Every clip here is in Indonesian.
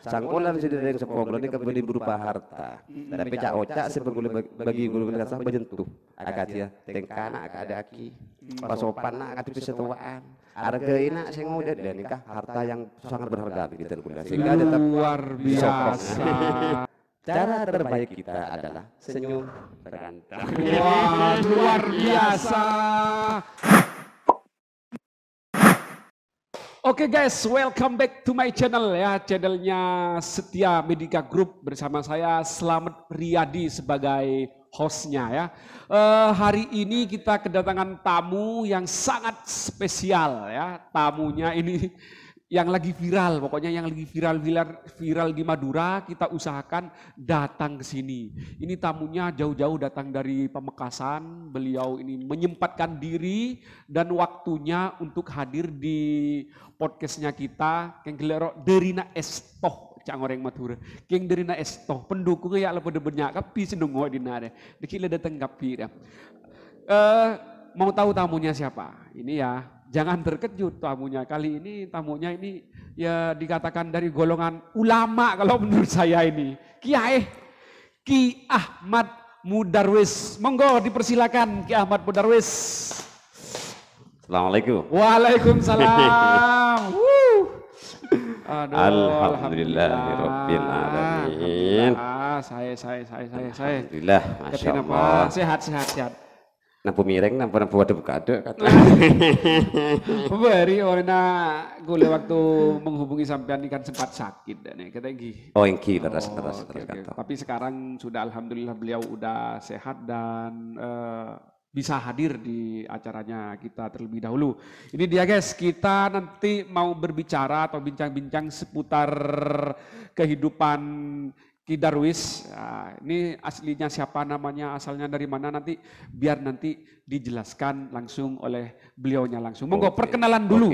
sangkolan si dari sepoglo ini kembali berupa harta. Tapi cak ocak sebegule bagi gulu kasah berjentuh. Akatia tengkana ada aki. Pasopan nak akati setuaan. Harga ini saya ngode dan nikah harta yang sangat berharga begitu kuliah. Sehingga tetap luar biasa. Cara terbaik kita adalah senyum berantah. Wah, luar biasa. Oke guys, welcome back to my channel ya, channelnya Setia Medica Group bersama saya Slamet Riyadi sebagai hostnya ya. Hari ini kita kedatangan tamu yang sangat spesial ya, tamunya ini yang lagi viral, pokoknya yang lagi viral di Madura, kita usahakan datang ke sini. Ini tamunya jauh-jauh datang dari Pamekasan, beliau ini menyempatkan diri dan waktunya untuk hadir di podcastnya kita, Keng Gelero Derina Estoh, cak orang Madura. Keng Derina Estoh, pendukungnya ya pada banyak, tapi senunggu di nare. Dikira datang kapi ya. Mau tahu tamunya siapa? Ini ya. Jangan terkejut tamunya, kali ini tamunya ini ya dikatakan dari golongan ulama kalau menurut saya ini. Kiai Ki Ahmad Mudarwis. Monggo dipersilakan Ki Ahmad Mudarwis. Assalamualaikum. Waalaikumsalam. Aduh, Alhamdulillahirabbil alamin. Saya. Alhamdulillah, Masya Allah. Sehat. Nampu miring, nampu wadah buka ada kata. Beri orang gule waktu menghubungi sampean ini kan sempat sakit dan kata gini. Oh engki terus. Tapi sekarang sudah alhamdulillah beliau udah sehat dan bisa hadir di acaranya kita terlebih dahulu. Ini dia guys, kita nanti mau berbicara atau bincang-bincang seputar kehidupan Ki Darwis. Nah, ini aslinya siapa, namanya, asalnya dari mana, nanti biar nanti dijelaskan langsung oleh beliaunya langsung. Monggo perkenalan dulu.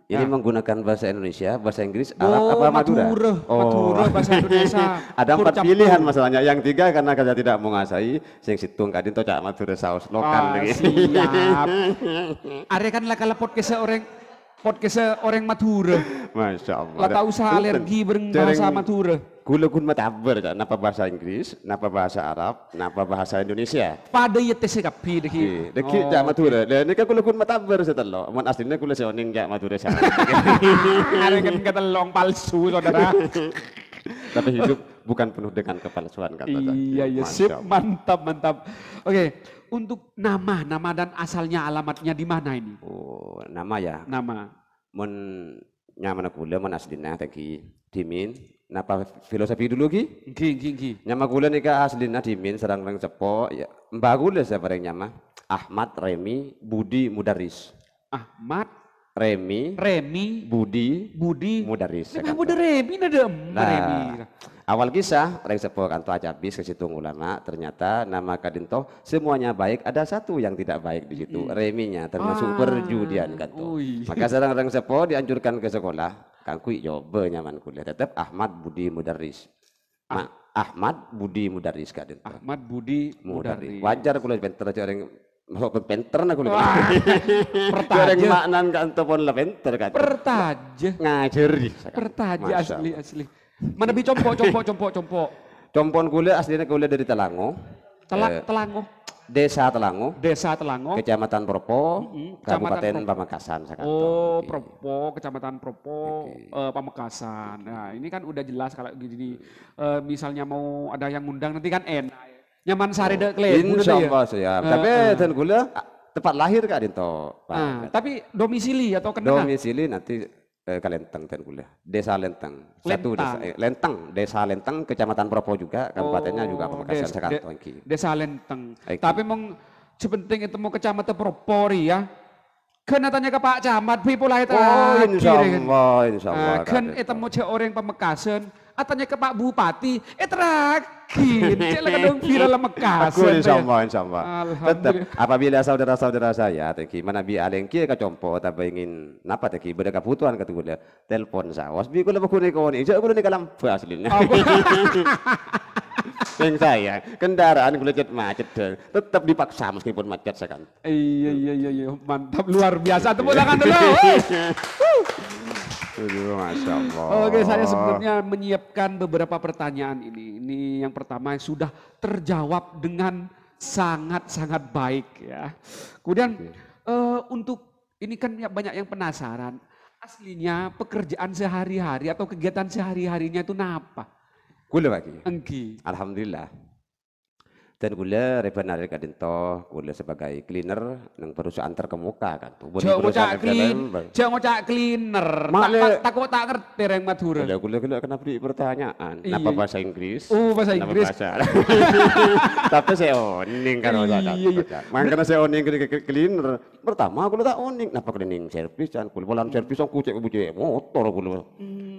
Ini menggunakan bahasa Indonesia, bahasa Inggris, Arab apa Madura? Madura bahasa Indonesia. Ada 4 pilihan masalahnya. Yang 3 karena saya tidak menguasai, sing situng kadin to cak Madura saus lokal lagi. Siap. Are kan lah kalau podcast orang Madura. Masya Allah. Lah tak usah alergi bahasa Madura. Gula kun mataber, napa bahasa Inggris, napa bahasa Arab, napa bahasa Indonesia. Pada ya tes kapi deki. Deki cak Madura. Dan ini kan gula kun mataber setelah. Mon aslinya gula seoning cak Madura sana. Ada kan kata long palsu saudara. Tapi hidup bukan penuh dengan kepalsuan kata. Iya, sip, mantap. Oke, untuk nama dan asalnya alamatnya di mana ini? Oh, nama ya. Nama. Mon nyaman gula mon aslinya tadi dimin. Napa filosofi dulu ki? Ki. Nyama gula nika aslinya dimin serang cepo ya. Mbak gula saya bareng nyama. Ahmad Remi Budi Mudaris. Ahmad Remi Budi Mudaris. Nah, Budi Remi nada Remi. Awal kisah reng sepo kanto acabis ke situ ulama, ternyata nama kadinto semuanya baik, ada satu yang tidak baik di situ, reminya termasuk perjudian kanto. Maka sekarang reng sepo dianjurkan ke sekolah, kangkui coba nyaman kuliah tetap Ahmad Budi Mudaris. Ahmad Budi Mudaris kadinto. Ahmad Budi Mudaris. Wajar kuliah pinter aja orang masuk pinter nak kuliah. Pertaja. Orang maknan kanto pun lah pinter kan. Pertaja. Ngajari. Pertaja asli. Mana bi compok. Compon kuliah aslinya kuliah dari Telango. Telango. Desa Telango. Kecamatan Propo, Kabupaten Pamekasan. Oh, Propo, Kecamatan Propo, Pamekasan. Nah, ini kan udah jelas kalau gini. Misalnya mau ada yang ngundang nanti kan enak. Nyaman sare dek klebu Insya Allah siap. Tapi dan kuliah tempat lahir Kak Dinto. Tapi domisili atau kenapa? Domisili nanti ke Lenteng dan kuliah. Desa Lenteng. Desa Lenteng, Kecamatan Propo juga, kabupatennya juga Pamekasan Jakarta. Desa Lenteng. Tapi mong sepenting itu mau Kecamatan Propo ya. Kena tanya ke Pak Camat, pula itu. Oh, insya Allah. Kan itu mau cek orang Pamekasan. Atanya ke Pak Bupati, terakhir, cek dong viral Mekasan. Insya Allah. Tetap apabila saudara-saudara saya, mana bi alengki ke compo, tapi ingin napa teki beda kebutuhan ketulah telepon saya. Wasbi kalau aku nekoni, jadi aku nekalam aslinya. Yang saya kendaraan kulit macet, tetap dipaksa meskipun macet saya kan. Iya, mantap luar biasa. Tepuk tangan dulu. Masya Allah. Oke, saya sebenarnya menyiapkan beberapa pertanyaan ini. Ini yang pertama sudah terjawab dengan sangat-sangat baik ya. Kemudian untuk ini kan banyak yang penasaran. Aslinya pekerjaan sehari-hari atau kegiatan sehari-harinya itu apa? Kula lagi. Engki. Alhamdulillah. Dan kula rebenar kadento kula sebagai cleaner nang perusahaan terkemuka kan. Jangan ngocak cleaner. Takut tak ngerti reng Madura. Kula kena beri pertanyaan. Napa bahasa Inggris? Oh, bahasa Inggris. Tapi saya oning kan makanya saya oning cleaner. Pertama kula tak oning. Napa cleaning service kan? Kula polan service aku cek bujuk motor kula.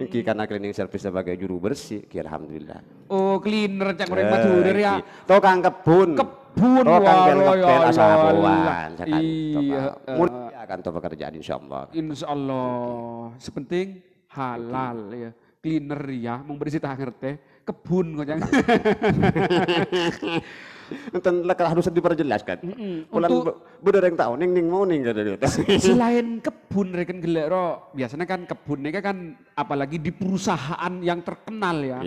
Iki karena cleaning service sebagai juru bersih. Alhamdulillah. Oh, cleaner cak reng Madura ya. Tukang kebun ngepel asapuan iya mulia kan tuh pekerjaan insyaallah sepenting halal ya cleaner ya mau bersih tak ngerti kebun kok jangan enten harus diperjelaskan pulang bener yang tahu ning mau ning selain kebun reken gelek ro biasanya kan kebun ini kan apalagi di perusahaan yang terkenal ya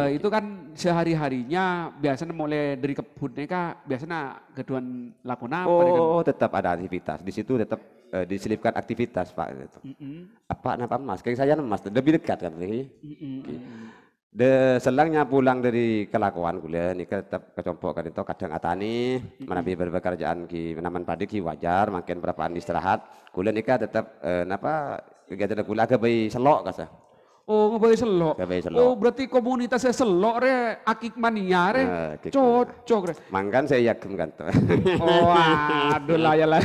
itu kan sehari-harinya biasanya mulai dari kebun ini kan biasanya keduan lakon apa tetap ada aktivitas di situ tetap diselipkan aktivitas Pak gitu. Apa nama Mas kayak saya Mas lebih dekat kan selangnya pulang dari kelakuan kuliah nih tetap kecompok kan itu kadang atani menabi berpekerjaan ki menaman padi ki wajar makin berapaan istirahat kuliah nikah tetap kegiatan kuliah ke bayi selok kasa. Oh ngebayi selok. Oh berarti komunitasnya selok re akik mania re cocok re. Mangkan saya yakin kan tuh. Oh aduh lah ya lah.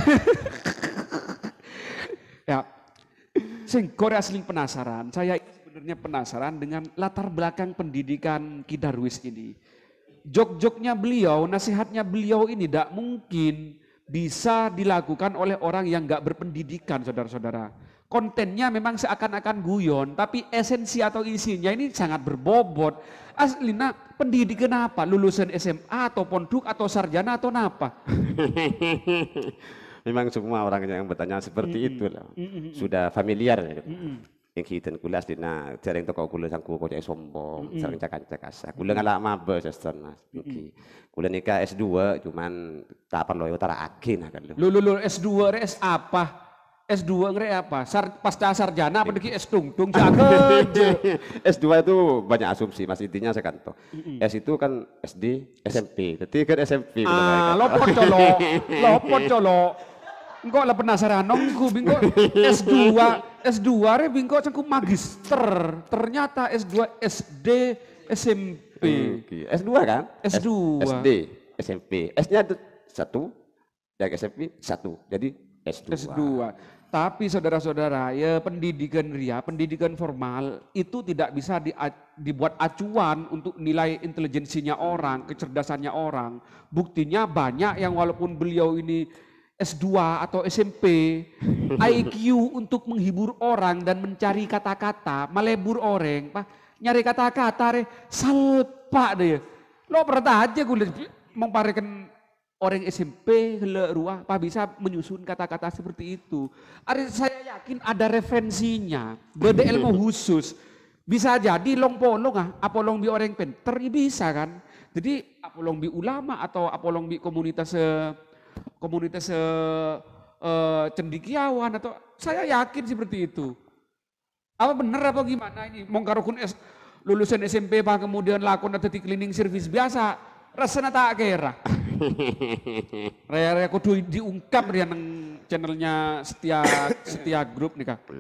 Ya. Sing kore asli penasaran. Saya sebenarnya penasaran dengan latar belakang pendidikan Ki Darwis ini. Jok-joknya beliau, nasihatnya beliau ini tidak mungkin bisa dilakukan oleh orang yang nggak berpendidikan, saudara-saudara. Kontennya memang seakan-akan guyon, tapi esensi atau isinya ini sangat berbobot. Aslina pendidikan apa? Lulusan SMA atau pondok atau sarjana atau apa? Memang semua orang yang bertanya seperti itu lah. Sudah familiar ya. Yang kita kuliah dina jarang toko kuliah sangku kocek sombong, sering cakap asa. Kuliah ngalak mabes sistem Mas. Kuliah nikah S2 cuman tak perlu utara akin kan lu S2 res apa? S2 ngre apa? Pasca sarjana apa deki S tungtung jaga. S2 itu banyak asumsi Mas intinya saya kan S itu kan SD, SMP. Jadi kan SMP lopot colok. Engkau lah penasaran nongku bingko S2 re bingko cengku magister. Ternyata S2 SD SMP. S2 kan? S2. SD SMP. S-nya itu 1, yang SMP 1. Jadi S2. Tapi saudara-saudara ya pendidikan formal itu tidak bisa dibuat acuan untuk nilai intelijensinya orang, kecerdasannya orang. Buktinya banyak yang walaupun beliau ini S2 atau SMP, IQ untuk menghibur orang dan mencari kata-kata, melebur orang, nyari kata-kata salpa deh. Lo pernah aja gue memparikan orang SMP ruah, bisa menyusun kata-kata seperti itu. Saya yakin ada referensinya, beda ilmu khusus. Bisa jadi long polong apa long bi orang pinter, bisa kan. Jadi apa long bi ulama atau apa long bi komunitas cendikiawan atau saya yakin seperti itu. Apa benar apa gimana ini? Mongkarukun lulusan SMP kemudian lakon atau di cleaning service biasa rasanya tak kira. Raya kudu diungkap dia nang channelnya setia grup nih Kak.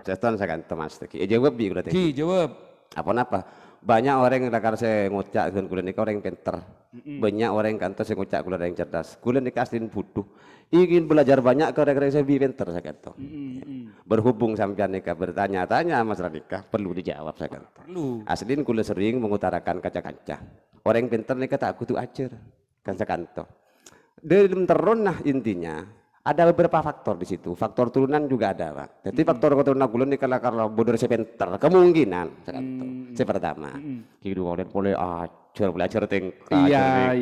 Cetan saya kan Mas jawab bi berarti. Jawab. Apa banyak orang yang rakar saya ngocak dengan kuliah nikah orang yang pinter. Banyak orang yang kantor saya ngocak kuliah yang cerdas. Kuliah nikah asliin butuh. Ingin belajar banyak ke orang-orang saya pinter saya kata. Berhubung sampai nikah bertanya-tanya masalah nikah perlu dijawab saya kata. Perlu. Asliin kuliah sering mengutarakan kaca-kaca. Orang yang pinter nikah tak kudu ajar kan saya kata. Dalam terun intinya ada beberapa faktor di situ. Faktor turunan juga ada, Pak. Jadi faktor keturunan kuliah ini kalau bodoh saya pinter kemungkinan saya pertama. Kedua orang boleh belajar tingkah. Iya.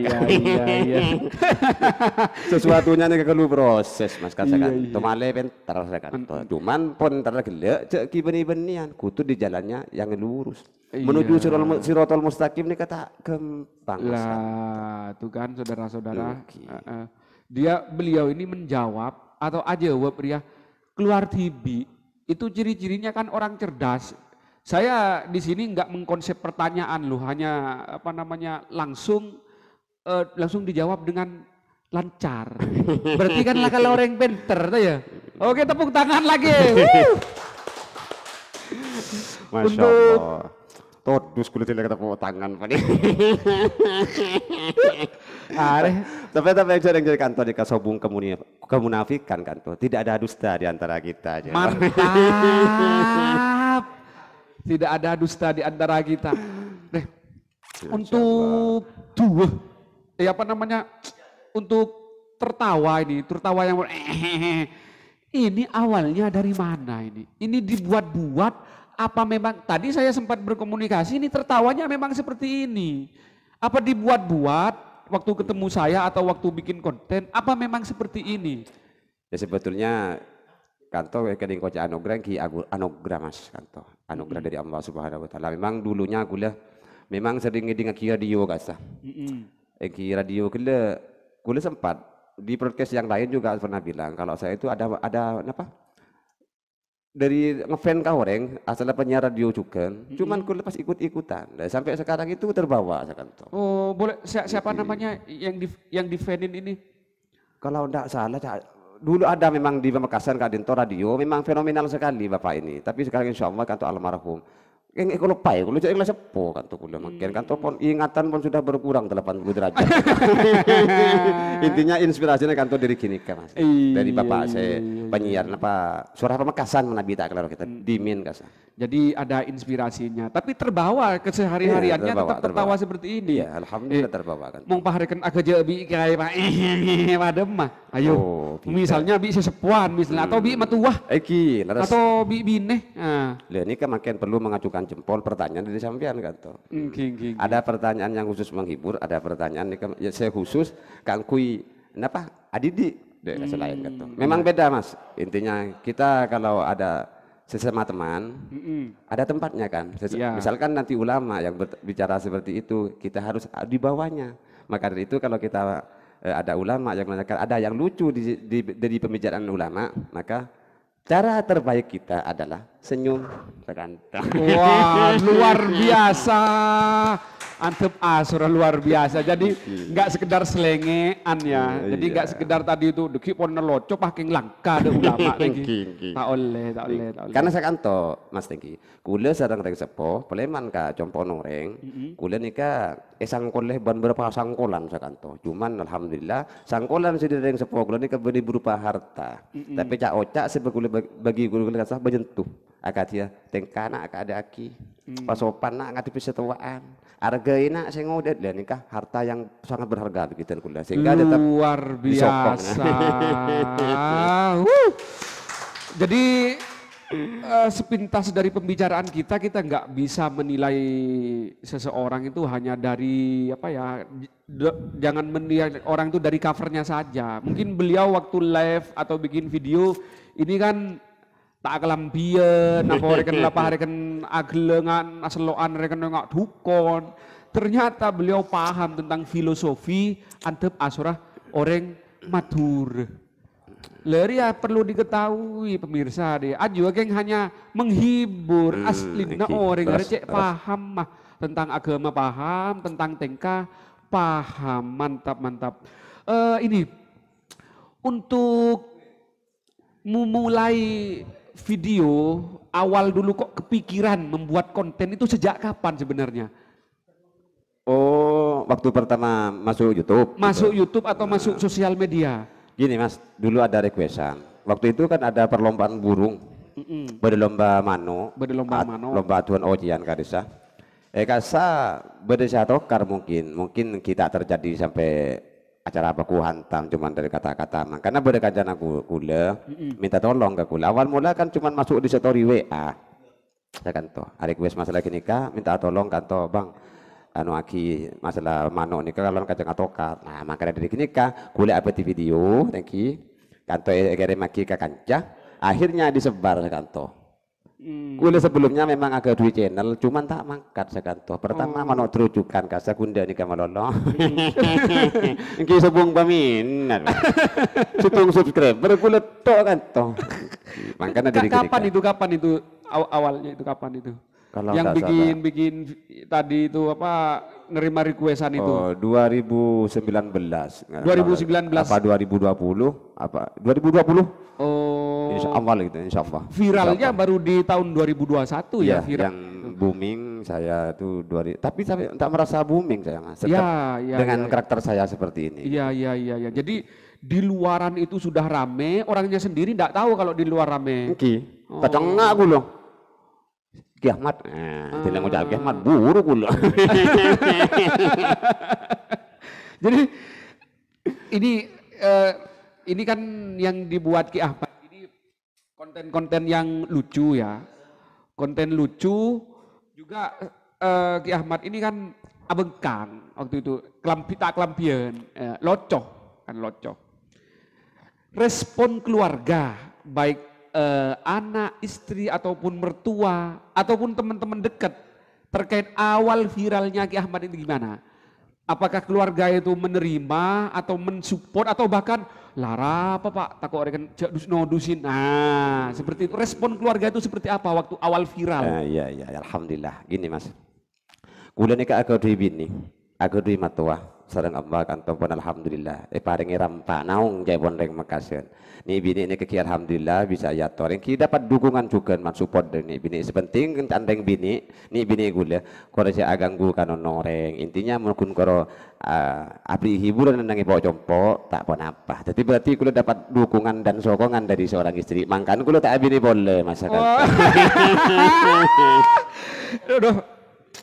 Sesuatunya nih kalau proses Mas kan kan. Tomale pintar kan. Cuman pun ntar gelek cek beni-benian kutu di jalannya yang lurus. Menuju Siratal Mustaqim nih kata gampang. Lah, itu kan saudara-saudara. Beliau ini menjawab atau aja jawab ya keluar TV itu ciri-cirinya kan orang cerdas. Saya di sini nggak mengkonsep pertanyaan loh, hanya langsung dijawab dengan lancar. Berarti kan lah kalau orang pinter tuh ya. Oke, tepuk tangan lagi. Masya Allah. Todus kulit tidak tepuk tangan pada. Tapi yang jadi kantor di kasobung kemunafikan kantor. Tidak ada dusta di antara kita. Mantap. Tidak ada dusta di antara kita. Untuk untuk tertawa yang ini awalnya dari mana ini? Ini dibuat-buat apa memang tadi saya sempat berkomunikasi ini tertawanya memang seperti ini? Apa dibuat-buat waktu ketemu saya atau waktu bikin konten? Apa memang seperti ini? Ya sebetulnya kanto kadang kocak anugerah Mas kanto anugerah dari Allah Subhanahu Wa Taala. Memang dulunya memang sering dengar radio kasah. Radio kula sempat di podcast yang lain juga pernah bilang kalau saya itu ada apa dari ngefan kau orang asal penyiar radio juga. Cuman kula pas ikut-ikutan. Dan sampai sekarang itu terbawa saya kanto. Oh boleh siapa namanya yang di fanin ini? Kalau enggak salah dulu ada memang di Pamekasan Kak Dinto radio memang fenomenal sekali Bapak ini. Tapi sekarang insya Allah kantor almarhum. Yang kalau pai, kalau jadi sepo kantor kula makin kantor pun ingatan pun sudah berkurang 80 derajat. Intinya inspirasinya kantor dari gini Mas. Dari Bapak saya penyiar suara Pamekasan menabita kalau kita dimin kasah. Jadi ada inspirasinya, tapi terbawa kesehari-hariannya tetap tertawa seperti ini. Iya, alhamdulillah terbawa kan. Mau paharkan agak jebi kayak Pak padem mah. Ayo. Misalnya bi sesepuan misalnya atau bi matuah. Atau bi bineh. Nah. Ini kan makin perlu mengajukan jempol pertanyaan dari sampean kan toh. Ada pertanyaan yang khusus menghibur, ada pertanyaan yang saya khusus Kang Kui kenapa Adidi selain kan toh. Memang beda Mas. Intinya kita kalau ada sesama teman, ada tempatnya kan. Misalkan nanti ulama yang bicara seperti itu, kita harus di bawahnya. Maka dari itu kalau kita ada ulama yang menanyakan, ada yang lucu dari pembicaraan ulama, maka cara terbaik kita adalah senyum. Wah, luar biasa. Antep asura luar biasa. Jadi nggak sekedar selengean ya. Jadi nggak sekedar tadi itu deki pon neloco pakai langka ada ulama lagi. Tak oleh. Karena saya kanto Mas Tengki. Kula sareng reng sepo, peleman ka compo noreng. Kula nika sangkoleh ban berapa sangkolan saya kanto. Cuman alhamdulillah sangkolan sudah reng sepo kula nika beri berupa harta. Tapi cak ocak sebegule bagi kula kasah menyentuh. Akad dia tengkana akad ada aki. Pasopan nak ngatipi setuaan. Harga ini saya ngodet dan nikah harta yang sangat berharga begitu kula sehingga tetap luar biasa. Jadi sepintas dari pembicaraan kita nggak bisa menilai seseorang itu hanya dari jangan menilai orang itu dari covernya saja. Mungkin beliau waktu live atau bikin video ini kan tak kelampian, apa rekan aglengan aseloan rekan ngak dukon. Ternyata beliau paham tentang filosofi antep asurah orang matur. Leri perlu diketahui pemirsa deh. Aju geng hanya menghibur aslina orang cek paham mah tentang agama paham, tentang tengkah paham, mantap. Ini untuk memulai video awal dulu kok kepikiran membuat konten itu sejak kapan sebenarnya? Oh, waktu pertama masuk YouTube. Masuk gitu. YouTube atau masuk sosial media? Gini Mas, dulu ada requestan. Waktu itu kan ada perlombaan burung. Berlomba mano. Lomba tuan ojian kadesa. Kasa berdesa tokar mungkin kita terjadi sampai acara apa ku hantam cuman dari kata-kata karena berdekajan aku kula minta tolong ke kula awal mula kan cuman masuk di story WA saya kan toh hari request masalah gini kak minta tolong kan toh bang anu aki masalah manuk nika kalau kacang atokat. Nah, makanya dari kini kah kuliah apa di video, thank you. Kanto kirim maki ke kancah, akhirnya disebar kanto. Kuliah sebelumnya memang agak dua channel, cuman tak mangkat sekanto. Pertama manuk terujukan ka sekunda nika malolo. Iki sebung paminat. Situng subscriber kuliah tok kanto. Makanya dari kini. Kapan itu awalnya itu kapan itu? Kalau yang bikin tadi itu apa nerima requestan itu? Oh, 2019. 2019 apa 2020? Apa 2020? Oh. Insya Allah gitu, insya Allah. Viralnya insya Allah. baru di tahun 2021 ya viral. Yang booming saya tuh tapi saya tak merasa booming saya Mas. Dengan karakter saya seperti ini. Iya. Jadi di luaran itu sudah rame, orangnya sendiri enggak tahu kalau di luar rame. Oke. Kacang aku loh. Kiamat, tidak ngucap kiamat buruk loh. Jadi ini kan yang dibuat Ki Ahmad ini konten-konten yang lucu ya, konten lucu juga Ki Ahmad ini kan abengkang waktu itu kelampian, locoh kan locoh. Respon keluarga baik anak, istri ataupun mertua ataupun teman-teman dekat terkait awal viralnya Ki Ahmad ini gimana? Apakah keluarga itu menerima atau mensupport atau bahkan lara apa Pak takut rekan dusin. Nah, seperti itu respon keluarga itu seperti apa waktu awal viral? Iya, alhamdulillah. Gini Mas. Kula nika aku duwe bini, aku duwe matua. Sareng Allah kanto pun alhamdulillah. Paringi rampak naung jai pondeng Makassar. Ni bini ini keki alhamdulillah bisa ya toreng ki dapat dukungan juga man support dari bini. Sepenting tandeng bini, ni bini gula. Koro saya aganggu kano noreng. Intinya mungkin koro abri hiburan nangi bawa jompo tak pun apa. Tapi berarti kula dapat dukungan dan sokongan dari seorang istri. Mangkan kula tak bini boleh masakan.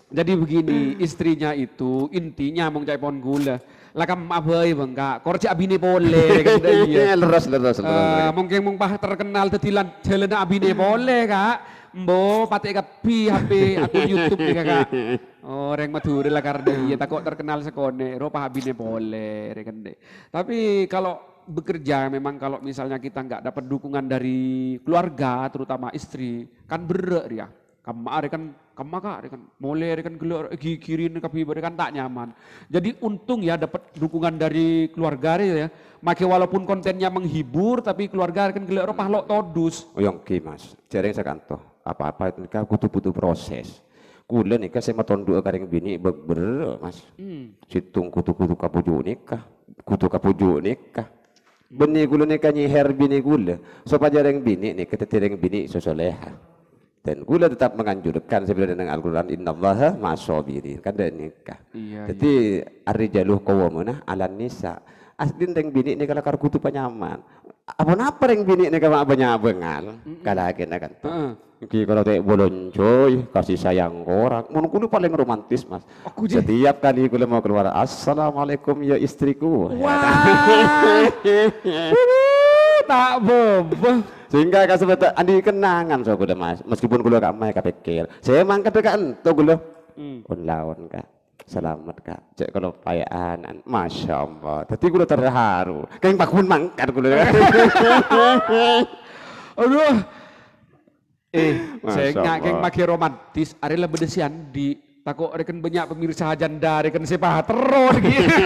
Jadi begini, istrinya itu intinya mau cai pon gula. Lakam abai bengkak, korja abine boleh kan dia. Leres. Mungkin mung pah terkenal tetilan jalan abine boleh kak. Mbo pakai kapi HP akun YouTube nih kakak. Orang Madura lah karena dia takut terkenal sekone. Ropa abine boleh rekan deh. Tapi kalau bekerja memang kalau misalnya kita nggak dapat dukungan dari keluarga terutama istri kan berat ya. Rekan mulai rekan gelor kirin kapi rekan tak nyaman. Jadi untung ya dapat dukungan dari keluarga ya. Maka walaupun kontennya menghibur tapi keluarga rekan gelor pahlok todus. Oh yang Mas. Jarang saya kanto. Apa-apa itu nika butuh proses. Kula nika saya matonduk kareng bini ber Mas. Situng kutu kapujuk nikah. Kutu kapujuk nikah. Beni kula nika nyiher bini kula. Supaya jarang bini nika tetireng bini sosoleha. Dan gula tetap menganjurkan sebenarnya dengan Al-Quran innallaha ma'asobirin kan dan nikah. Jadi ar-rijalu qawwamuna 'alan nisa. Aslin teng bini ni kalau karkutu panyaman. Apa reng bini ni kalau banyak bengal kalakin akan. Ki kalau teh boloncoy kasih sayang orang. Mun kudu paling romantis Mas. Setiap kali gula mau keluar assalamualaikum ya istriku. Wah. Tak bobo. Sehingga kasih betul andi kenangan so kuda Mas. Meskipun gula gak main kapikir. Saya mangkat dekat tuh gula. Lawan kak. Selamat kak. Cek kalau payaan. Masya Allah. Tapi gula terharu. Kayak pakun mangkat gula. Aduh. Saya nggak pakai romantis. Adalah bedesian di takut rekan banyak pemirsa janda rekan sepah terus gitu.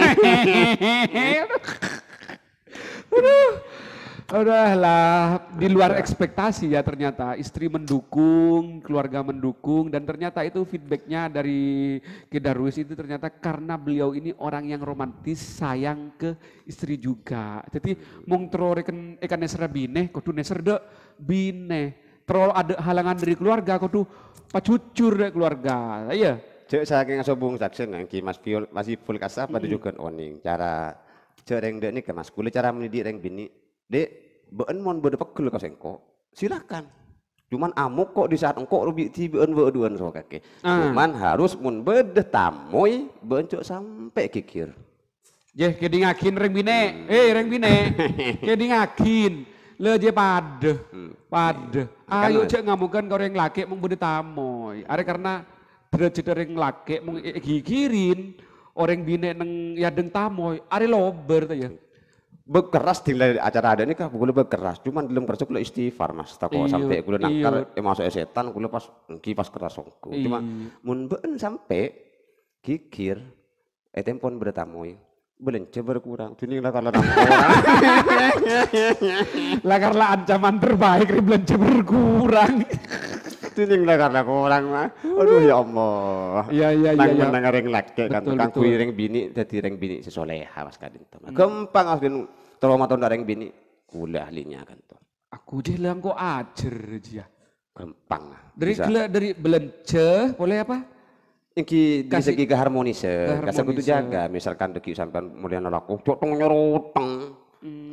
Udahlah di luar ekspektasi ya ternyata istri mendukung, keluarga mendukung dan ternyata itu feedbacknya dari Ki Darwis itu ternyata karena beliau ini orang yang romantis sayang ke istri juga. Jadi mung tro rekan neser bine, kudu neser de bine. Tro ada halangan dari keluarga, kudu pacucur dari keluarga. Iya. Cek saking sobung saksen Ki Mas Piol masih full kasah pada juga oning cara cereng dek nih ke Mas kule cara mendidik reng bini. Dek, beun mon beude pegel ka sengko. Silakan. Cuman amuk kok di saat engko rubi ti beun beuduan so kake. Cuman harus mun beude tamoy beun cok sampai kikir. Jeh kedi ngakin reng bine. Reng bine. Kedi ngakin. Le je pade. Ayo cek ngamukan kau yang laki mung beude tamoy. Are karena dereng laki mung gigirin orang bine neng ya deng tamoy are lober ta ya. Bekeras di acara ada ini kah gue bekeras cuman belum keras gue istighfar mas tako sampai gue nangkar masuk setan gue pas pas keras ongku cuma mun ben sampai kikir tempon bertamu belence berkurang tuning lah kalau orang lah karena ancaman terbaik belence berkurang tuning lah karena kurang mah aduh ya Allah iya nang reng laki kan tukang kui reng bini jadi reng bini sesoleha mas kadin tuh gampang asli tolong tahun reng bini kula ahlinya kan tuh aku je lang kok ajar aja gampang dari belence boleh apa Iki dari segi keharmonisan, kasar kudu jaga. Misalkan deki sampean mulai nolak, cotong nyoroteng.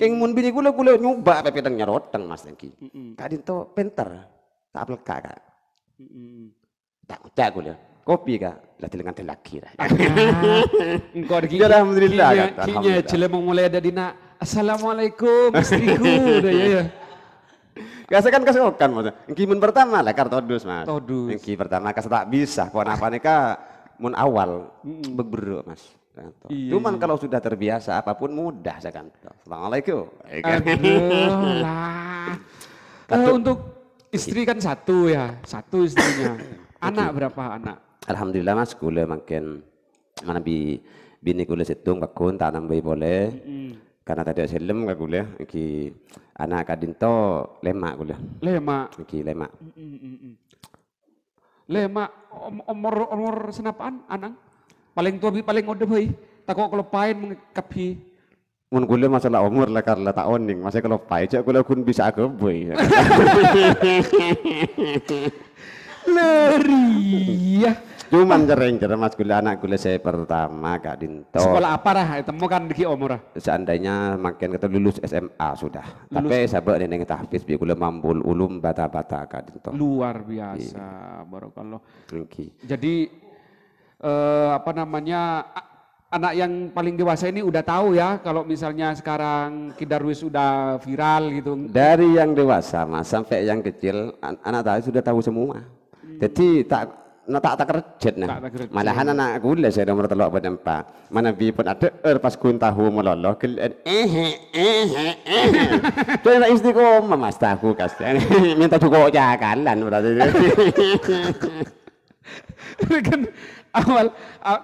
Keng mun bini gula nyoba pepe teng nyoroteng mas engki. Kadin to penter, tak peleka kak. Tak ucak gula, kopi kak, lah telengan laki lah. Engkau deki. Alhamdulillah kan. Kinya cile mau mulai ada dina. Assalamualaikum istriku, ya. Kasih kan kesokan mas, engki mun pertama lah kartodus mas. Todus. Engki pertama kasih tak bisa, kau apa nika mun awal beberuk mas. Iya, cuman kalau sudah terbiasa apapun mudah saya kan. Assalamualaikum. Aduh lah. Untuk istri kan satu istrinya. Anak berapa anak? Alhamdulillah mas, kule makin mana bini kule situng bakun tanam bayi boleh. Karena tadi selem gak kuliah, iki anak kadinto lemak kuliah. Lemak. Iki lemak. Lemak umur senapaan anang? Paling tua paling ngode boy. Takut kelupain mengkapi. Mun kuliah masalah umur lah karena tak oning, masih kelupain. Cak kuliah kun bisa ke boy. Lari ya. Cuman jarang mas kuliah anak kuliah saya pertama Kak Dinto. Sekolah apa dah? Temukan di umur. Seandainya makin kita lulus SMA sudah. Tapi sahabat neneng tahfiz bi kuliah mambul ulum bata-bata Kak Dinto. Luar biasa, barokallah. Jadi apa namanya anak yang paling dewasa ini udah tahu ya kalau misalnya sekarang Ki Darwis udah viral gitu. Dari yang dewasa mas sampai yang kecil anak tahu sudah tahu semua. Jadi tak kerjet nah. Malahan anak gula saya nomor telok berempat. Mana bi pun ada pas kun tahu meloloh kalian Tuh nak istiqomah mas tahu kasih. Minta juga jagalan berarti. Kan awal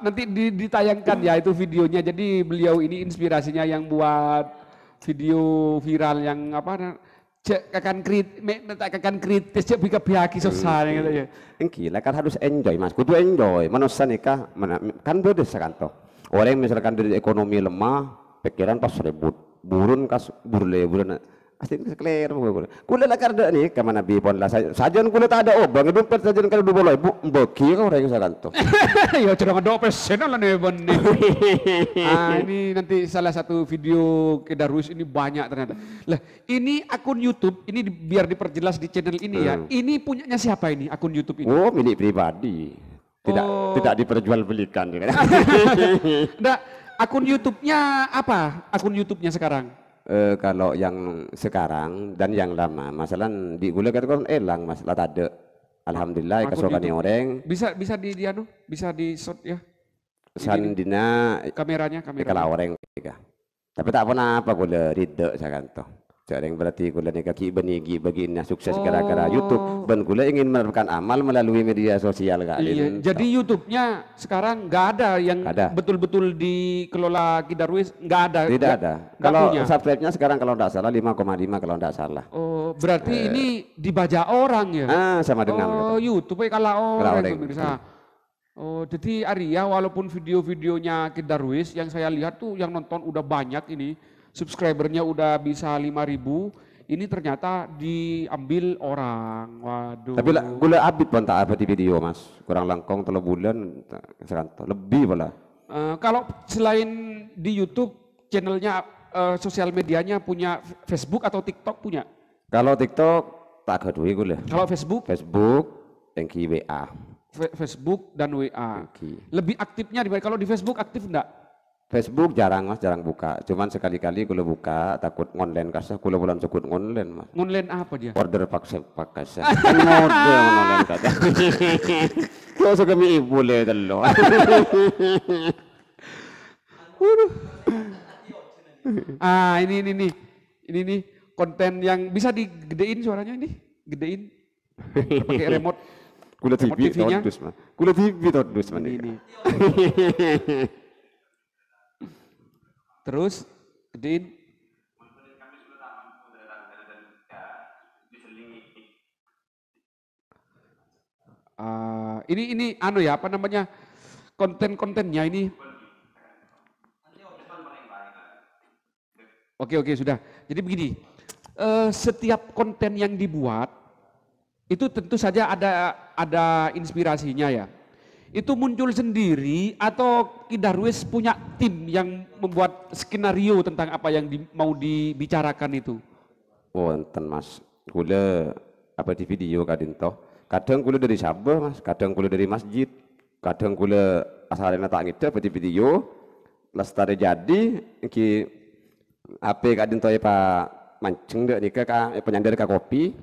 nanti ditayangkan ya itu videonya. Jadi beliau ini inspirasinya yang buat video viral yang apa? Akan kritis cek bika bihaki sosial gitu ya. Gila kan harus enjoy mas, kudu enjoy. Manusia nikah kan beda sekanto. Orang misalkan dari ekonomi lemah, pikiran pas rebut, burun kas burun. Asli sekler kula lah karena nih kemana bipon lah sajian kula tak ada bang dompet sajian kalau dua ibu bagi kau orang sekanto. Ya curang $2 lah nih bon nih. Ini nanti salah satu video Ki Darwis ini banyak ternyata. Lah ini akun YouTube ini biar diperjelas di channel ini ya. Ini punyanya siapa ini akun YouTube ini? Oh milik pribadi. Tidak diperjualbelikan. Nah, akun YouTube-nya apa? Akun YouTube-nya sekarang? Kalau yang sekarang dan yang lama, masalah di gula kan elang mas, lah ada. Alhamdulillah kesokan orang. Bisa bisa di shot ya. Sandina kameranya. Kalau orang tapi tak pernah apa gula ridek saya kan toh. Jarang berarti gula ni kaki benigi baginya sukses gara-gara YouTube. Ben gula ingin menerapkan amal melalui media sosial kak. Iya. Jadi YouTube-nya sekarang nggak ada yang betul-betul dikelola Ki Darwis, nggak ada. Tidak ada. Kalau subscribe-nya sekarang kalau tidak salah 5,5 kalau tidak salah. Oh berarti ini dibaca orang ya? Sama dengan. YouTube kalau orang pemirsa. Oh jadi Arya walaupun video-videonya Ki Darwis yang saya lihat tuh yang nonton udah banyak ini. Subscribernya udah bisa 5.000, ini ternyata diambil orang. Waduh. Tapi gula abit pun tak abadi video mas, kurang langkong 3 bulan, lebih pula. Kalau selain di YouTube, channelnya sosial medianya punya Facebook atau TikTok punya? Kalau TikTok tak kedua gula. Kalau Facebook? Facebook, yang WA. Facebook dan WA. Lebih aktifnya kalau di Facebook aktif enggak? Facebook jarang mas, jarang buka. Cuman sekali-kali kalau buka takut online kasih, kalau bulan sekut online mas. Online apa dia? Order paksa pakasa. Order online kata. Kau suka mi ibu le telo. Ini nih konten yang bisa digedein suaranya ini, gedein. Pakai remote. Kula TV todus mas. Kula TV todus mas. Ini. Terus gedein. Ini anu ya, apa namanya, konten-kontennya ini. Oke, sudah. Jadi begini, setiap konten yang dibuat itu tentu saja ada inspirasinya ya. Itu muncul sendiri atau Ki Darwis punya tim yang membuat skenario tentang apa yang mau dibicarakan itu? Oh, enten mas, kula apa di video kadin toh. Kadang kula dari Sabah mas, kadang kula dari masjid, kadang kula asalnya tak ngide apa di video. Lestari jadi ki apa kadin toh pak mancing dek nikah penyandar ka kopi.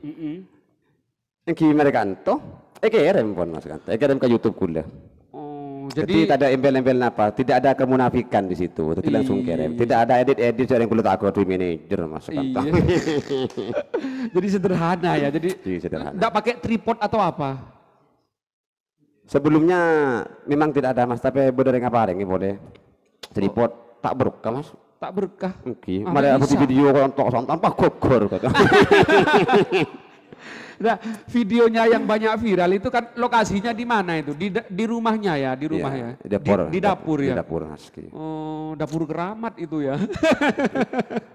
Ki mereka anto, kirim pun mas kan, kirim ke YouTube kula. Oh, jadi tidak ada embel-embel apa, tidak ada kemunafikan di situ, jadi langsung kirim. Tidak ada edit yang kulit aku di manajer mas kan. Jadi sederhana ya, jadi tidak pakai tripod atau apa? Sebelumnya memang tidak ada mas, tapi bener ngapain ini boleh. Tripod tak berkah mas. Tak berkah. Oke, mari aku di video kontok tanpa gogor kata. Nah, videonya yang banyak viral itu kan lokasinya di mana itu? Di rumahnya ya, di rumahnya. Ya, di dapur ya. Di dapur mas. Oh, dapur keramat itu ya.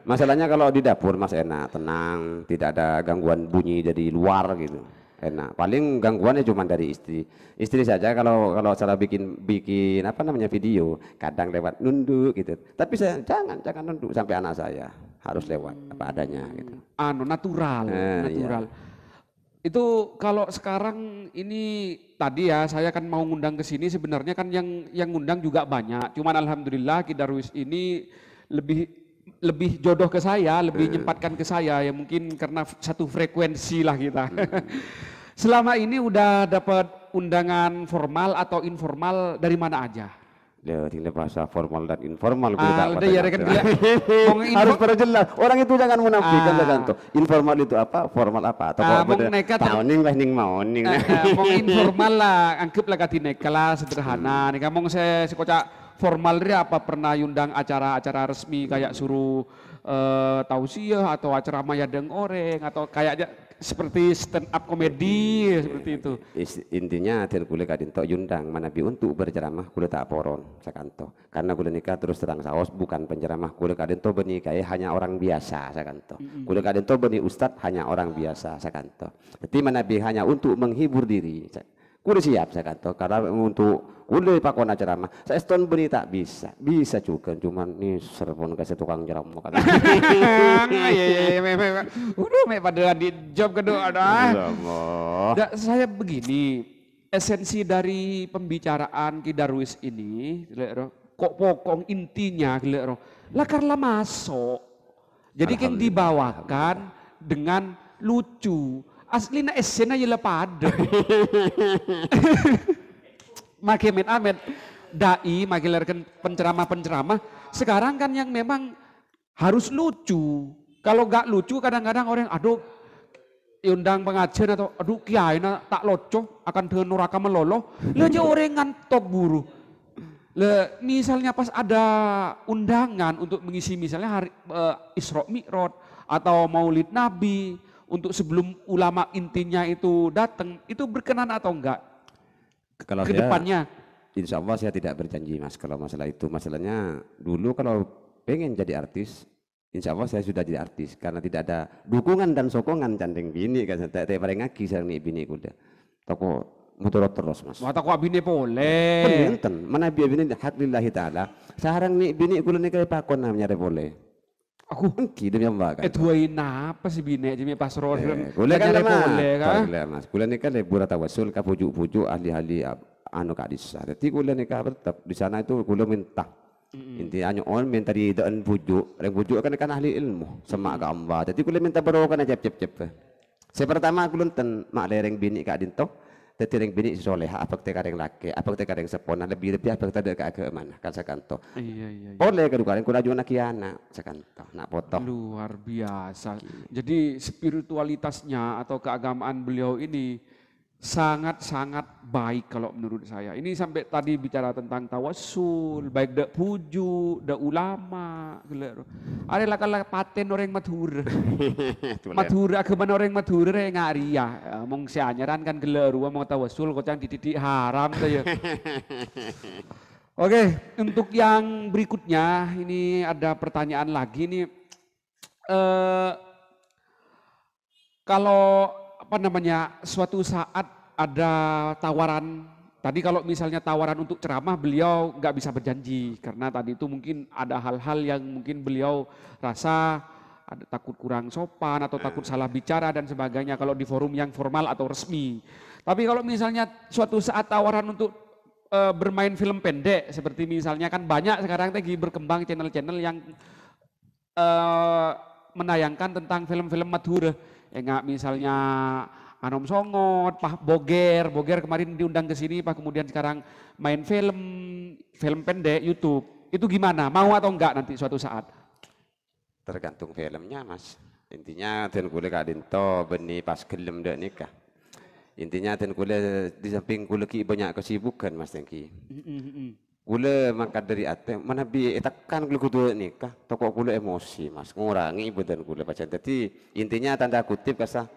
Masalahnya kalau di dapur mas enak, tenang, tidak ada gangguan bunyi dari luar gitu. Enak. Paling gangguannya cuma dari istri. Istri saja kalau salah bikin apa namanya video, kadang lewat nunduk gitu. Tapi saya jangan nunduk sampai anak saya harus lewat apa adanya gitu. Natural. Iya. Itu kalau sekarang ini tadi ya saya kan mau ngundang ke sini sebenarnya kan yang ngundang juga banyak. Cuman alhamdulillah Ki Darwis ini lebih jodoh ke saya, lebih nyempatkan ke saya ya mungkin karena satu frekuensi lah kita. Selama ini udah dapat undangan formal atau informal dari mana aja? Ya, tinggal bahasa formal dan informal. Udah ya rekan harus perjelas. Orang itu jangan munafikan tergantung. Informal itu apa, formal apa? Atau tahun lah ning mau ning. Mau informal lah, anggaplah katineka lah sederhana. Nih kamu saya kocak formal dia apa pernah undang acara-acara resmi kayak suruh tausiah atau acara mayadeng oreng atau kayak seperti stand up komedi seperti itu. Intinya dan kule kadin tok yundang manabi untuk berceramah kule tak poron sakanto. Karena kule nikah terus terang saos bukan penceramah kule kadin to benikai hanya orang biasa sakanto. Kule kadin to beni ustad hanya orang biasa sakanto. Jadi manabi hanya untuk menghibur diri. Kule siap sakanto karena untuk kule pakon ceramah. Saya stone beni tak bisa juga cuman nih serpon kasih tukang ceramah kan. Pada di job kedua ada. Saya begini, esensi dari pembicaraan Ki Darwis ini, kok pokok intinya, karena masuk. Jadi kan dibawakan dengan lucu. Aslinya esena ya pada. Makin amet dai, makin penceramah. Sekarang kan yang memang harus lucu. Kalau gak lucu kadang-kadang orang aduh undang pengajian atau aduh kiai tak locoh akan dengan neraka meloloh. Aja orang ngantok buru. Misalnya pas ada undangan untuk mengisi misalnya hari Isra Mi'raj atau Maulid Nabi untuk sebelum ulama intinya itu datang, itu berkenan atau enggak? Kalau ke depannya insya Allah saya tidak berjanji mas kalau masalah itu. Masalahnya dulu kalau pengen jadi artis insya Allah saya sudah jadi artis karena tidak ada dukungan dan sokongan candeng bini kan saya paling ngaki sarang nih bini kuda toko motor terus mas. Wah toko bini boleh. Penenten mana bini hadillahi taala sarang nih bini kuda nih kayak pakon namanya boleh. Aku engki demi mbak kan. Duain apa sih bini jadi pas roh. Boleh kan mas. Kuda nih kan lebur tawasul ka pujuk ahli-ahli anu kadis. Jadi kuda nih tetap di sana itu kuda minta Intinya on minta di dan pujuk, yang pujuk kan ahli ilmu, semak gambar. Jadi kulit minta berokan aja cep. Saya pertama aku nonton mak lereng bini kak dinto, tapi lereng bini soleh, apa kita kadang laki, apa kita kadang sepona lebih apa kita ada ke mana kan sekanto. Iya. Oleh kedua kalian kuda juga anak sekanto, nak potong. Luar biasa. Jadi spiritualitasnya atau keagamaan beliau ini sangat-sangat baik kalau menurut saya. Ini sampai tadi bicara tentang tawassul, baik dak puju, dak ulama, gelero. Ada lah paten orang Madura. Madura agama orang Madura yang ngaria. Mong sianyaran kan gelero mau tawassul kocang dididik haram tuh ya. Oke, untuk yang berikutnya ini ada pertanyaan lagi nih. Kalau apa namanya, suatu saat ada tawaran, tadi kalau misalnya tawaran untuk ceramah beliau nggak bisa berjanji karena tadi itu mungkin ada hal-hal yang mungkin beliau rasa ada takut kurang sopan atau takut salah bicara dan sebagainya kalau di forum yang formal atau resmi. Tapi kalau misalnya suatu saat tawaran untuk bermain film pendek seperti misalnya kan banyak sekarang lagi berkembang channel-channel yang menayangkan tentang film-film Madura. Enggak misalnya Anom Songot, Pak Boger kemarin diundang ke sini, Pak kemudian sekarang main film pendek YouTube. Itu gimana? Mau atau enggak nanti suatu saat? Tergantung filmnya mas. Intinya ten kule kak dinto beni pas gelem dek nikah. Intinya ten kule di samping kule ki banyak kesibukan mas tengki. Kule maka dari ate mana bi tekan kule kudu nikah toko kule emosi mas ngurangi ibadan kule pacar. Jadi intinya tanda kutip kasa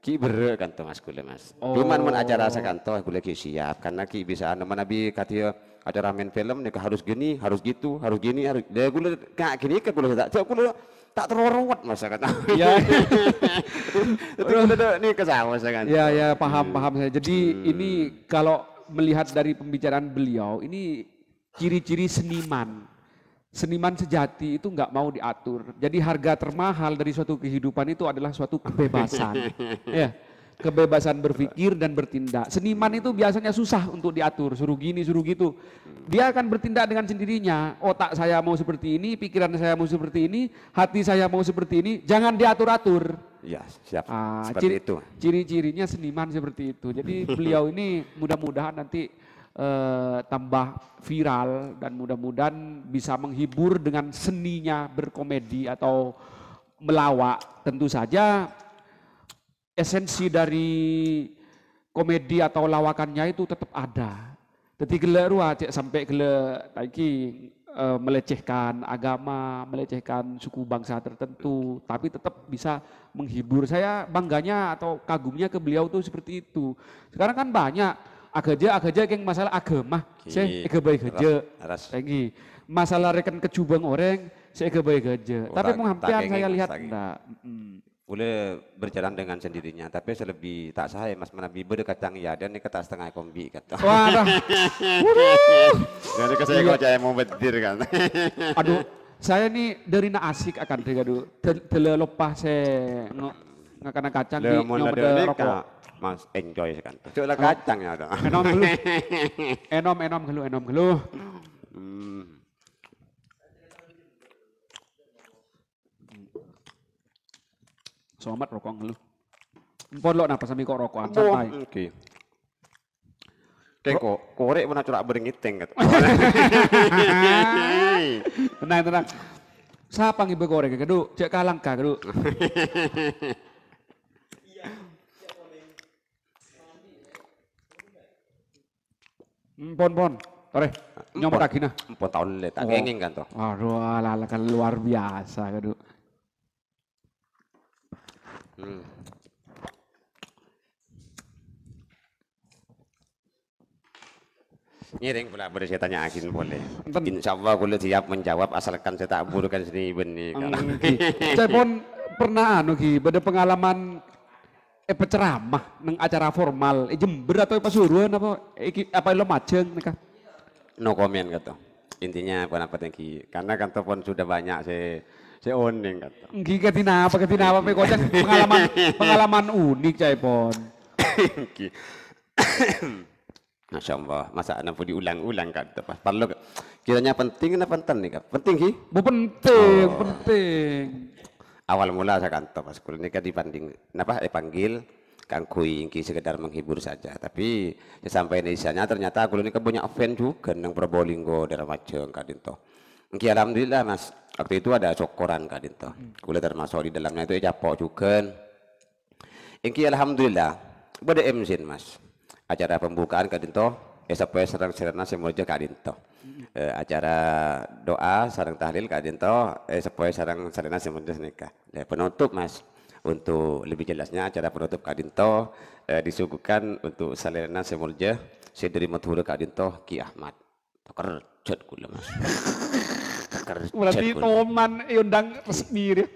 ki bere kan mas kule mas. Cuman men acara sakanto kule ki siap karena ki bisa mana bi katio ada ramen film nikah harus gini harus gitu harus gini harus dia kule kak gini ke kule tak kule tak terorot mas kata. Iya. Itu kule nikah sama sakanto. Ya paham saya. Jadi ini kalau melihat dari pembicaraan beliau ini ciri-ciri seniman sejati itu nggak mau diatur. Jadi harga termahal dari suatu kehidupan itu adalah suatu kebebasan. Ya, kebebasan berpikir dan bertindak. Seniman itu biasanya susah untuk diatur, suruh gini, suruh gitu. Dia akan bertindak dengan sendirinya. Otak saya mau seperti ini, pikiran saya mau seperti ini, hati saya mau seperti ini. Jangan diatur-atur. Ya, siap. Seperti itu. Ciri-cirinya seniman seperti itu. Jadi beliau ini mudah-mudahan nanti tambah viral dan mudah-mudahan bisa menghibur dengan seninya berkomedi atau melawak. Tentu saja esensi dari komedi atau lawakannya itu tetap ada. Jadi geleru aja sampai gele lagi melecehkan agama, melecehkan suku bangsa tertentu, tapi tetap bisa menghibur. Saya bangganya atau kagumnya ke beliau tuh seperti itu. Sekarang kan banyak agaja yang masalah agama, saya baik aja, lagi masalah rekan kecubang orang, saya baik aja. Tapi menghampian saya lihat enggak. Boleh berjalan dengan sendirinya, tapi selebih tak saya mas menabi berdekatan ya dan ini kata setengah kombi kata. Waduh, jadi saya kok saya mau betir kan. Aduh, saya nih dari na asik akan aduh, terlepas saya ngakana kacang di nyomot rokok. Mas enjoy kan. Coba kacang ya ada. Enom gelu. Somat rokok gelu. Empon lo napa sami kok rokokan santai. Oke. Kok korek mana curak beringiteng gitu. Tenang. Siapa ngibe korek kedu? Cek kalang ka kedu. Pon, tore, nyomot lagi nah. Pon tahun le, tak kenging kan toh. Aduh, ala kan luar biasa kadu. Ngiring pula boleh saya tanya akin boleh. Insya Allah kulit siap menjawab asalkan saya tak burukkan seni benih. Saya pun pernah pada pengalaman penceramah neng acara formal Jember atau Pasuruan apa lo maceng nikah? No comment kata. Intinya apa tengki karena kan telepon sudah banyak saya oning kata. Ketina apa kocak pengalaman unik cai pon. Masya Allah, masa nampu diulang-ulang kata. Perlu Kiranya penting apa penting nih, Kak? Penting ki? Penting, penting. Awal mula saya kantor Mas Kul ini kan dibanding panggil Kang Kui ingki sekedar menghibur saja. Tapi ya sampai Indonesianya ternyata aku ini kan punya fan juga yang Probolinggo daerah Majeng kadinto. Ingki alhamdulillah Mas. Waktu itu ada cokoran kadinto. Kulit termasuk di dalamnya itu capok juga. Ingki alhamdulillah pada MC Mas. Acara pembukaan kadinto sampai serang-serana semuanya kadinto. Acara doa sarang tahlil kadinto sampai sarang-serana semuanya nikah. Penutup Mas. Untuk lebih jelasnya acara penutup kadinto disuguhkan untuk salena semulja sedari mathura kadinto Ki Ahmad. Kerjat kula Mas. Berarti toman undang resmi ya.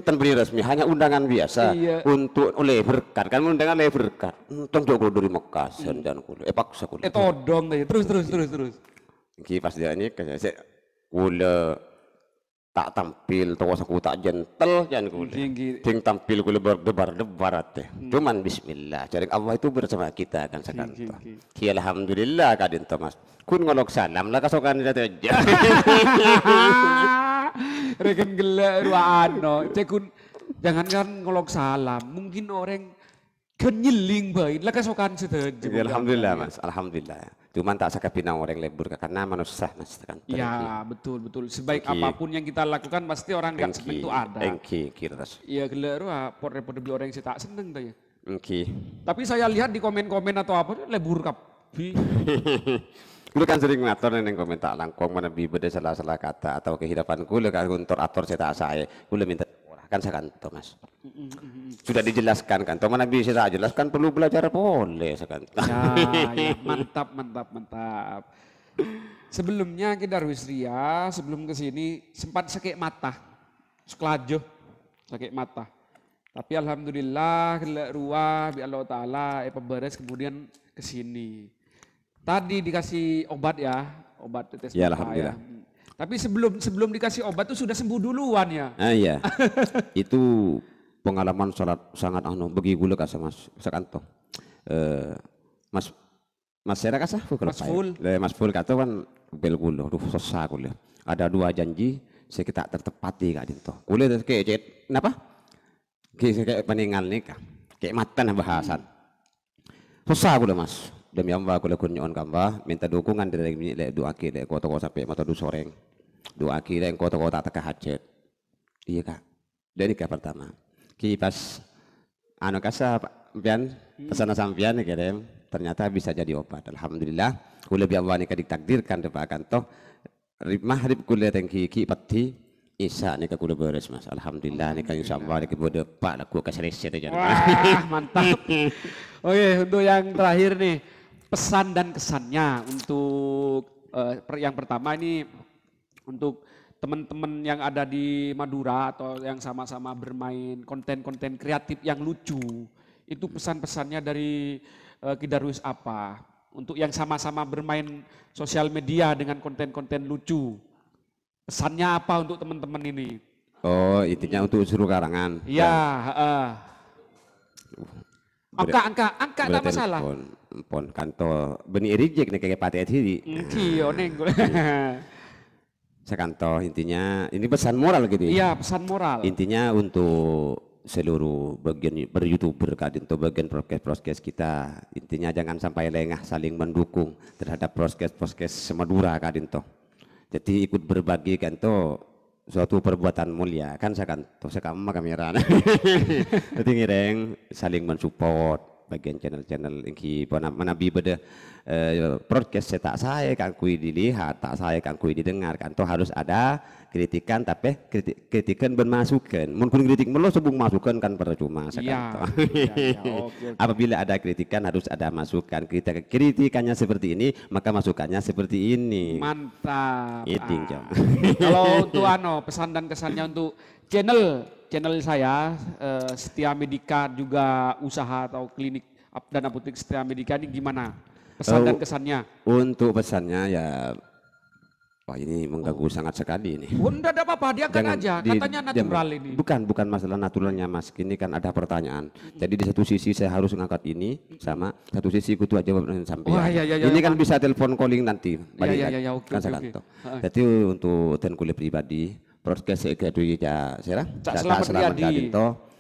Tanpa resmi, hanya undangan biasa. Iya. Untuk oleh berkat, kan undangan oleh berkat. Tong joko dari Mekah dan kula. Paksa kula. Todong terus. Ki pas dia ini kayak saya kula tak tampil terus aku tak gentle jangan kula. Ting tampil kula berdebar-debar teh. Cuman bismillah, cari Allah itu bersama kita kan sekanto. Ki alhamdulillah kadinto Mas. Kun ngolok salam lah kasokan aja. Reken gela ruano, cekun jangankan ngolok salam, mungkin orang kenyeling baik lah kasokan saja. Alhamdulillah Mas, alhamdulillah. Cuman tak sakapinang orang lebur karena manusia Mas kan. Ya betul. Sebaik apapun yang kita lakukan pasti orang yang seneng itu ada. Kiras. Iya geleru repot beli orang yang saya tak seneng tuh ya. Tapi saya lihat di komen-komen atau apa lebur kapi. Lu kan sering ngatur neng komentar langkong mana bibede salah-salah kata atau kehidupan gue kan untuk atur saya gue minta kan sekanto Mas. Sudah dijelaskan kan, teman Nabi saya jelaskan perlu belajar boleh sekanto. Ya, mantap. Sebelumnya kita Ria, sebelum kesini sempat sakit mata, sekelajo sakit mata. Tapi alhamdulillah ruah bi Allah Taala beres kemudian kesini. Tadi dikasih obat ya, obat tetes ya, alhamdulillah. Ya. Tapi sebelum dikasih obat tuh sudah sembuh duluan ya. Iya. Itu pengalaman sangat bagi gue kasih Mas sekanto. Mas Sera kasah Mas Ful kata kan bel gulo susah kuliah. Ada 2 janji saya kita tertepati kak dinto. Kuliah kayak kenapa? Kayak peninggal nih kak. Kayak matan bahasan. Susah kuliah Mas. Demi Allah aku lakukan nyon kamba minta dukungan dari doa kita kota sampai mata du soreng doa kita yang kota tak hajat iya kak dari kak pertama kipas kasa pian pesan sampian kirim ternyata bisa jadi obat alhamdulillah kula bi Allah nika ditakdirkan depakan toh mahrib kula tengki ki pati isa nika kula beres Mas alhamdulillah nika insyaallah nika bode pak laku keselesai aja. Wah mantap. Oke untuk yang terakhir nih pesan dan kesannya untuk yang pertama ini untuk teman-teman yang ada di Madura atau yang sama-sama bermain konten-konten kreatif yang lucu itu pesan-pesannya dari Ki Darwis apa untuk yang sama-sama bermain sosial media dengan konten-konten lucu pesannya apa untuk teman-teman ini? Oh intinya untuk seluruh karangan. Iya. Angka tak masalah. Pon kanto beni reject nih kayak pati hati. Iya neng. Sekanto intinya ini pesan moral gitu. Iya pesan moral. Intinya untuk seluruh bagian ber-youtuber kadinto bagian podcast kita intinya jangan sampai lengah saling mendukung terhadap podcast Madura kadinto. Jadi ikut berbagi kanto suatu perbuatan mulia kan sekanto sekama kamera. Jadi ngireng saling mensupport bagian channel-channel yang menabi beda podcast saya kan kui dilihat tak saya kan kui didengar kan toh harus ada kritikan tapi kritikan bermasukan mungkin kritik melo sebung masukan kan percuma ya, okay. Apabila ada kritikan harus ada masukan kritikannya seperti ini maka masukannya seperti ini mantap kalau untuk pesan dan kesannya untuk channel saya Setia Medika juga usaha atau klinik dan apotek Setia Medika ini gimana pesan dan kesannya? Untuk pesannya ya Wah ini mengganggu sangat sekali ini. Oh, enggak ada apa-apa, dia kan aja, katanya natural ini. Bukan masalah naturalnya Mas, ini kan ada pertanyaan. Jadi di satu sisi saya harus ngangkat ini, sama satu sisi kutu aja sampai. Ini kan bisa telepon calling nanti. Kan Sakanto. Jadi untuk ten kuliah pribadi, podcast saya saya Selamat Kadinto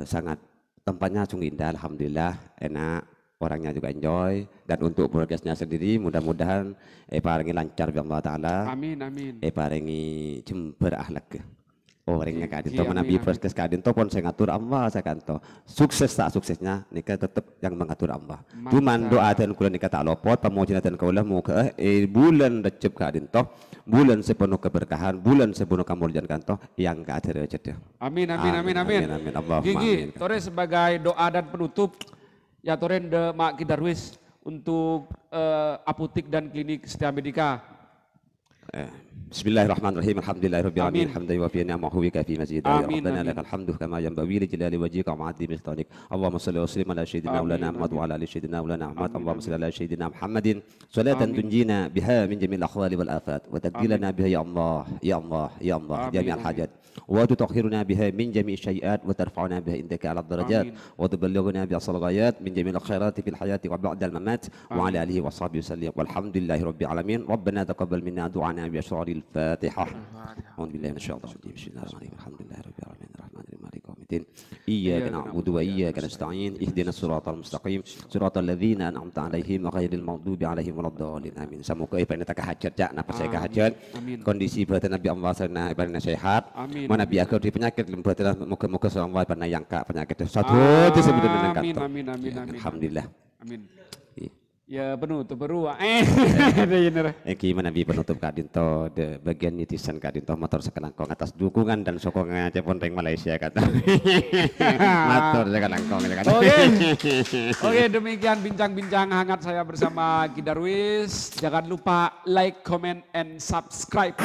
sangat tempatnya sungguh indah, alhamdulillah enak. Orangnya juga enjoy, dan untuk broadcastnya sendiri mudah-mudahan paringi lancar bi Allah Ta'ala. Amin amin. Paringi jember akhlak. Orangnya Kadinto menabi broadcast Kadinto pun saya ngatur Allah saya kanto. Sukses tak suksesnya nikah tetap yang mengatur Allah. Cuman doa dan kula nikah tak lopot, pamojinan dan kaulah muka bulan Recep Kadinto, bulan sepenuh keberkahan, bulan sepenuh kemuliaan kanto yang gak ada rezeki. Amin amin amin amin. Amin Allahumma Gigi, amin. Tore sebagai doa dan penutup. Ya Toren de Mak Kidarwis untuk apotik dan klinik Setia Medika. Bismillahirrahmanirrahim. Alhamdulillahirabbil alamin. Hamdan wa fi ni'amahu wa kafi mazid. Ya Rabbana lakal hamdu kama yanbaghi li jalali wajhika wa 'azimi sultanik. Allahumma shalli wa sallim ala sayyidina maulana Muhammad wa ala ali sayyidina maulana Muhammad. Allahumma shalli ala sayyidina Muhammadin salatan tunjina biha min jami'il akhwali wal afat wa tadkhilana biha ya Allah ya Allah ya Allah jami'al hajat wa tutahhiruna biha min jami'i syai'at wa tarfa'una biha indaka 'ala darajat wa tuballighuna bi asal ghayat min jami'il khairati fil hayati wa ba'da al mamat wa ala alihi wa sahbihi wasallam. Walhamdulillahirabbil alamin. Rabbana taqabbal minna du'ana bi asrari الفاتحة. أعوذ بالله من الشيطان الرجيم. بسم الله الرحمن الرحيم. الحمد لله رب العالمين الرحمن الرحيم مالك يوم الدين. إياك نعبد وإياك نستعين. اهدنا الصراط المستقيم صراط الذين أنعمت عليهم غير المغضوب عليهم ولا الضالين. Amin. Semoga ibadah tahajud ya, napa saya tahajud. Kondisi badan Nabi Allah sana ibadah sehat. Mana biar kau di penyakit badan moga-moga seorang ibadah yang kak penyakit satu disebut dengan kata. Amin amin amin. Alhamdulillah. Amin. Ya penutup berua. Gimana bi penutup Kadinto de bagian netizen Kadinto motor sekelangkong atas dukungan dan sokongan aja pondeng Malaysia kata. Motor sekelangkong. Oke, demikian bincang-bincang hangat saya bersama Kidarwis. Jangan lupa like, comment, and subscribe.